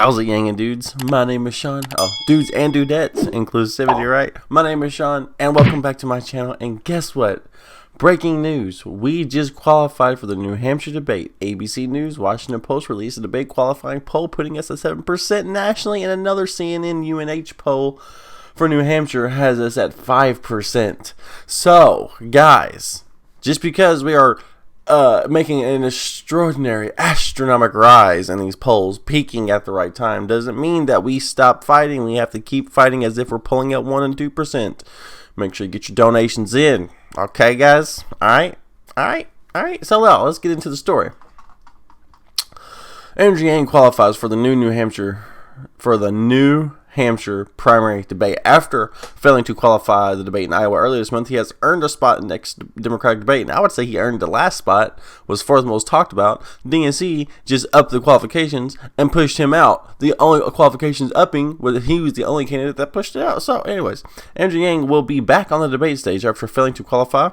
How's it, Yang and dudes? My name is Sean. Oh, dudes and dudettes, inclusivity, right? My name is Sean, and welcome back to my channel. And guess what? Breaking news. We just qualified for the New Hampshire debate. ABC News, Washington Post released a debate qualifying poll putting us at 7% nationally, and another CNN UNH poll for New Hampshire has us at 5%. So, guys, just because we are making an extraordinary astronomical rise in these polls, peaking at the right time, doesn't mean that we stop fighting. We have to keep fighting as if we're pulling at 1 and 2%. Make sure you get your donations in. Okay, guys? Alright? So now, let's get into the story. Andrew Yang qualifies for the New Hampshire primary debate. After failing to qualify the debate in Iowa earlier this month, he has earned a spot in the next Democratic debate. And I would say he earned the last spot, was fourth most talked about. DNC just upped the qualifications and pushed him out. The only qualifications upping was he was the only candidate that pushed it out. So anyways, Andrew Yang will be back on the debate stage after failing to qualify.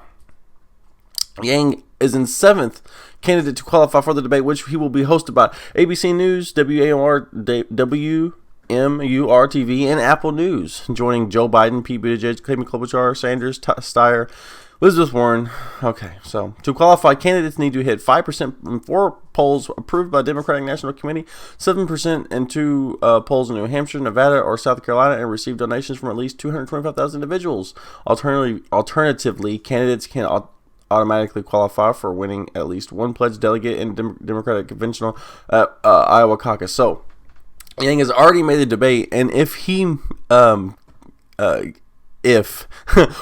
Yang is in 7th candidate to qualify for the debate, which he will be hosted by ABC News, WMUR-TV, and Apple News, joining Joe Biden, Pete Buttigieg, Amy Klobuchar, Sanders, Steyer, Elizabeth Warren. Okay, so to qualify, candidates need to hit 5% in 4 polls approved by Democratic National Committee, 7% in 2 polls in New Hampshire, Nevada, or South Carolina, and receive donations from at least 225,000 individuals. Alternatively, candidates can automatically qualify for winning at least one pledged delegate in Democratic conventional Iowa caucus. So Yang has already made the debate, and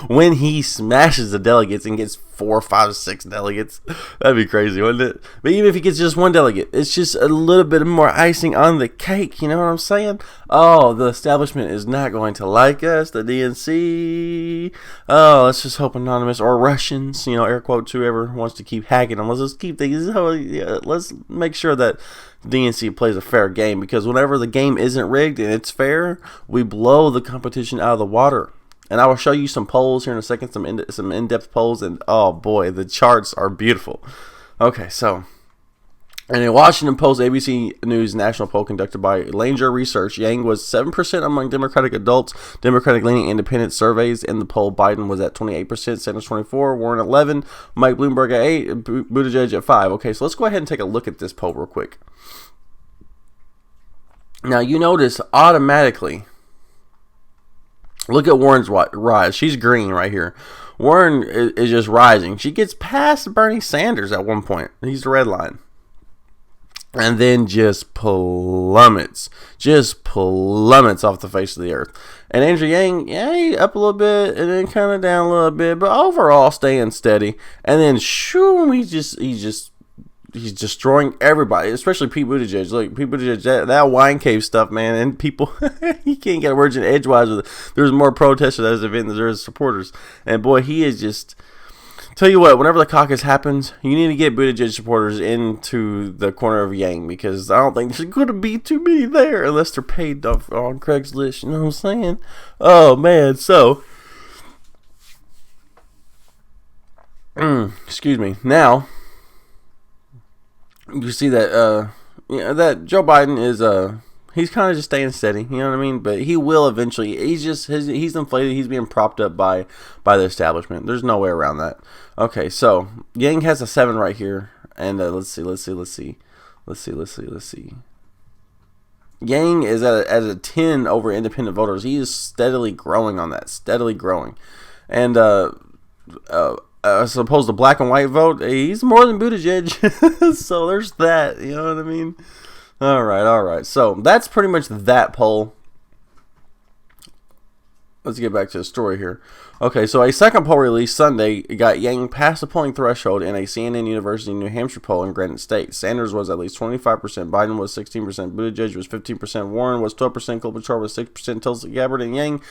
when he smashes the delegates and gets 4, 5, 6 delegates, that'd be crazy, wouldn't it? But even if he gets just one delegate, it's just a little bit more icing on the cake. You know what I'm saying? Oh, the establishment is not going to like us. The DNC. Oh, let's just hope anonymous or Russians, air quotes, whoever wants to keep hacking them. Let's just keep things. Let's make sure that DNC plays a fair game, because whenever the game isn't rigged and it's fair, we blow the competition out of the water. And I will show you some polls here in a second, some in-depth polls, and oh boy, the charts are beautiful. Okay, so in a Washington Post ABC News national poll conducted by Langer Research, Yang was 7% among Democratic adults, Democratic-leaning independent surveys. In the poll, Biden was at 28%, Sanders 24%, Warren 11%, Mike Bloomberg at 8%, Buttigieg at 5%. Okay, so let's go ahead and take a look at this poll real quick. Now, you notice automatically, look at Warren's rise. She's green right here. Warren is just rising. She gets past Bernie Sanders at one point. He's the red line. And then just plummets. Off the face of the earth. And Andrew Yang, up a little bit and then kind of down a little bit, but overall staying steady. And then shoo, he's destroying everybody, especially Pete Buttigieg. Look, Pete Buttigieg, that wine cave stuff, man, and people, you can't get a word in edgewise with it. There's more protesters at this event than there is supporters. And boy, he is just, tell you what, whenever the caucus happens, you need to get Buttigieg supporters into the corner of Yang, because I don't think there's going to be too many there unless they're paid off on Craigslist, you know what I'm saying? Oh, man, so, excuse me, now, you see that that Joe Biden is he's kind of just staying steady, you know what I mean? But he will eventually. He's inflated. He's being propped up by the establishment. There's no way around that. Okay, so Yang has a 7 right here, and let's see. Yang is at a 10 over independent voters. He is steadily growing on that. And as opposed to black and white vote, he's more than Buttigieg. So there's that, you know what I mean? All right. So that's pretty much that poll. Let's get back to the story here. Okay, so a second poll released Sunday got Yang past the polling threshold in a CNN University New Hampshire poll in Granite State. Sanders was at least 25%, Biden was 16%, Buttigieg was 15%, Warren was 12%, Klobuchar was 6%, Tulsi Gabbard and Yang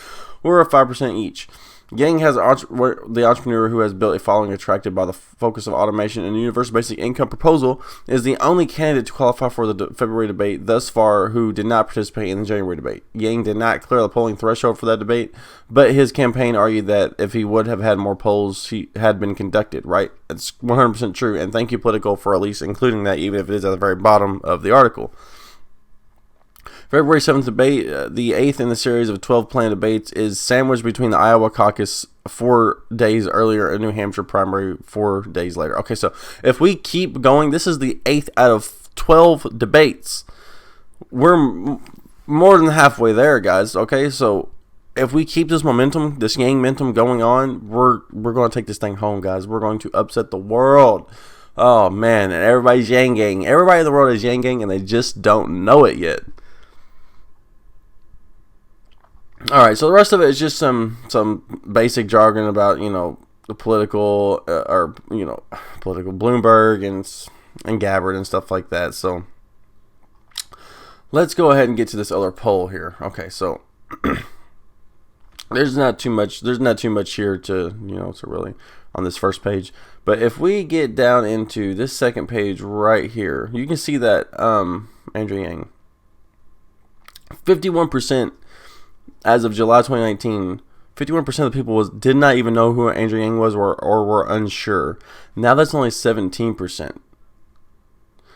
were at 5% each. Yang has the entrepreneur who has built a following attracted by the focus of automation and universal basic income proposal is the only candidate to qualify for the February debate thus far who did not participate in the January debate. Yang did not clear the polling threshold for that debate, but his campaign argued that if he would have had more polls, he had been conducted, right? It's 100% true, and thank you, Politico, for at least including that, even if it is at the very bottom of the article. February 7th debate, the 8th in the series of 12 planned debates, is sandwiched between the Iowa caucus 4 days earlier and New Hampshire primary 4 days later. Okay, so if we keep going, this is the 8th out of 12 debates. We're more than halfway there, guys. Okay, so if we keep this momentum, this Yang momentum going on, we're going to take this thing home, guys. We're going to upset the world. Oh, man, and everybody's Yang Gang. Everybody in the world is Yang Gang, and they just don't know it yet. All right, so the rest of it is just some basic jargon about, you know, the political, political Bloomberg and Gabbard and stuff like that. So let's go ahead and get to this other poll here. Okay, so there's not too much here to, you know, to really on this first page. But if we get down into this second page right here, you can see that Andrew Yang, 51% as of July 2019, 51% of the people did not even know who Andrew Yang was or were unsure. Now that's only 17%.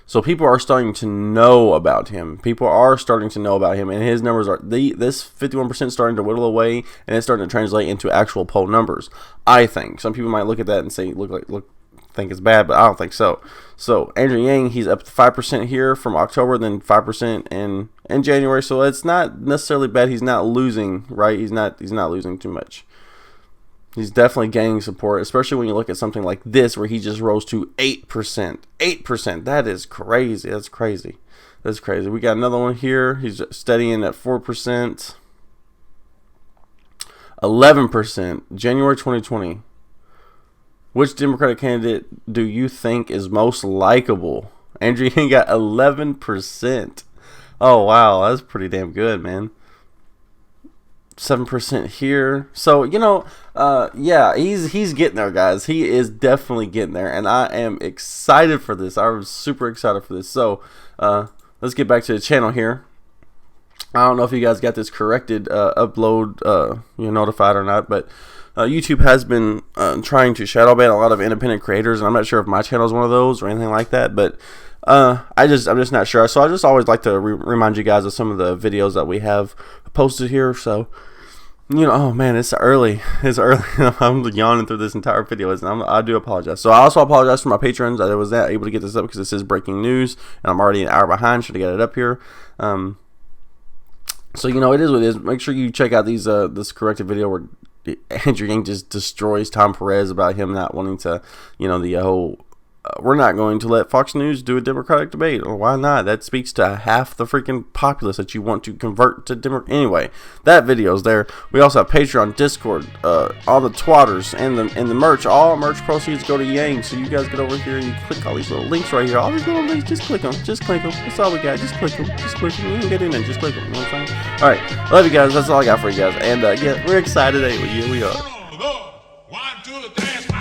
So people are starting to know about him. People are starting to know about him, and his numbers are this 51% starting to whittle away, and it's starting to translate into actual poll numbers. I think some people might look at that and say think it's bad, but I don't think so. So Andrew Yang, he's up to 5% here from October, then 5% in January. So it's not necessarily bad. He's not losing, right? He's not losing too much. He's definitely gaining support, especially when you look at something like this where he just rose to 8%. 8%. That is crazy. That's crazy. That's crazy. We got another one here. He's steadying at 4%. 11%. January 2020. Which Democratic candidate do you think is most likable? Andrew Yang got 11%. Oh, wow. That's pretty damn good, man. 7% here. So, you know, yeah, he's getting there, guys. He is definitely getting there, and I am excited for this. I was super excited for this. So, let's get back to the channel here. I don't know if you guys got this corrected upload notified or not, but YouTube has been trying to shadow ban a lot of independent creators, and I'm not sure if my channel is one of those or anything like that, but I'm just not sure. So I just always like to remind you guys of some of the videos that we have posted here. So, you know, oh man, it's early. It's early. I'm yawning through this entire video, and I do apologize. So I also apologize for my patrons. I was not able to get this up because this is breaking news, and I'm already an hour behind. Should have got it up here. So, you know, it is what it is. Make sure you check out this corrected video where Andrew Yang just destroys Tom Perez about him not wanting to, you know, the whole we're not going to let Fox News do a Democratic debate. Or why not? That speaks to half the freaking populace that you want to convert to Democrat. Anyway, that video's there. We also have Patreon, Discord, all the twatters, and the merch. All merch proceeds go to Yang. So you guys get over here and you click all these little links right here. All these little links, just click them. Just click them. That's all we got. Just click them. Just click them. You can get in there. Just click them. You know what I'm saying? All right. Love you guys. That's all I got for you guys. And yeah, we're excited. Here we are. 1, 2, 3, 4.